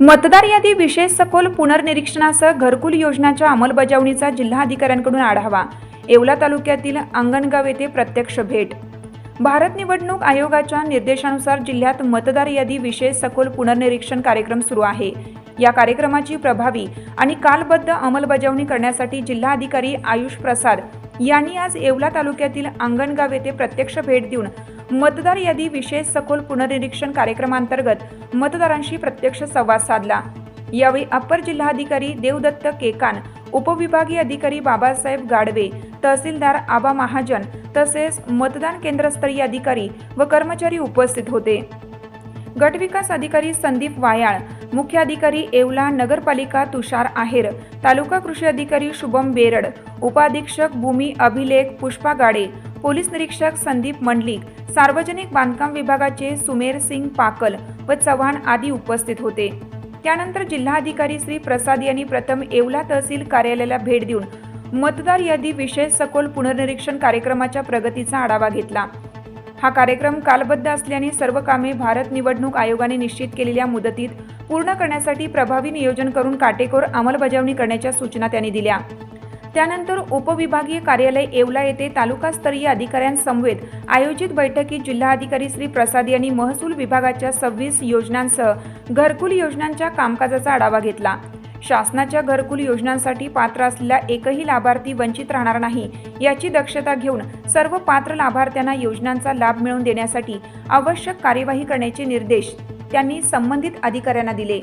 मतदार यादी विशेष सखोल पुनर्निरीक्षणासह घरकुल योजनाच्या अंमलबजावणीचा जिल्हाधिकाऱ्यांकडून आढावा। येवला तालुक्यातील अंगणगाव येथे प्रत्यक्ष भेट। भारत निवडणूक आयोगाच्या निर्देशानुसार जिल्ह्यात मतदार यादी विशेष सखोल पुनर्निरीक्षण कार्यक्रम सुरू आहे। या कार्यक्रमाची प्रभावी आणि कालबद्ध अंमलबजावणी करण्यासाठी जिल्हाधिकारी आयुष प्रसाद यांनी आज येवला तालुक्यातील अंगणगाव येथे प्रत्यक्ष भेट देऊन मतदार यादी विशेष सखोल पुनर्निरीक्षण कार्यक्रमांतर्गत मतदारांशी प्रत्यक्ष संवाद साधला। यावेळी अप्पर जिल्हाधिकारी देवदत्त केकान, उपविभागीय अधिकारी बाबासाहेब गाडवे, तहसीलदार आबा महाजन तसेच मतदान केंद्रस्तरीय अधिकारी व कर्मचारी उपस्थित होते। गटविकास अधिकारी संदीप वायाळ, मुख्य अधिकारी येवला नगरपालिका तुषार आहेर, तालुका कृषी अधिकारी शुभम बेरड, उपाधीक्षक भूमी अभिलेख पुष्पा गाडे, पोलीस निरीक्षक संदीप मंडलिक, सार्वजनिक बांधकाम विभागाचे सुमेर सिंग पाकल व चव्हाण आदी उपस्थित होते। त्यानंतर जिल्हाधिकारी श्री प्रसाद यांनी प्रथम येवला तहसील कार्यालयाला भेट देऊन मतदार यादी विशेष सखोल पुनर्निरीक्षण कार्यक्रमाच्या प्रगतीचा आढावा घेतला। हा कार्यक्रम कालबद्ध असल्याने सर्व कामे भारत निवडणूक आयोगाने निश्चित केलेल्या मुदतीत पूर्ण करण्यासाठी प्रभावी नियोजन करून काटेकोर अंमलबजावणी करण्याच्या सूचना त्यांनी दिल्या। त्यानंतर उपविभागीय कार्यालय येवला येथे तालुकास्तरीय अधिकाऱ्यांसमवेत आयोजित बैठकीत जिल्हाधिकारी श्री प्रसाद यांनी महसूल विभागाच्या 26 योजनांसह घरकुल योजनांच्या कामकाजाचा आढावा घेतला। शासनाच्या घरकुल योजनांसाठी पात्र असलेला एकही लाभार्थी वंचित राहणार नाही याची दक्षता घेऊन सर्व पात्र लाभार्थ्यांना योजनांचा लाभ मिळवून देण्यासाठी आवश्यक कार्यवाही करण्याचे निर्देश त्यांनी संबंधित अधिकाऱ्यांना दिले।